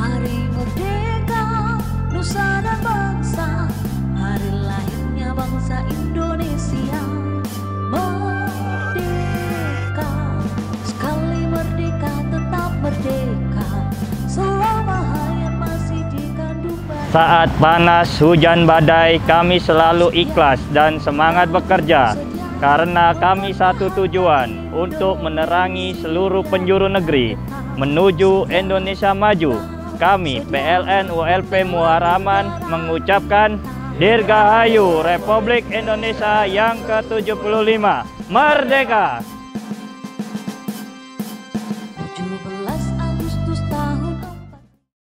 Hari merdeka, nusa dan bangsa, hari lahirnya bangsa Indonesia. Merdeka, sekali merdeka tetap merdeka, selama hayat masih dikandung badan. Saat panas, hujan, badai, kami selalu ikhlas dan semangat bekerja. Karena kami satu tujuan, untuk menerangi seluruh penjuru negeri menuju Indonesia maju. Kami PLN ULP Muaraman mengucapkan Dirgahayu Republik Indonesia yang ke-75 Merdeka!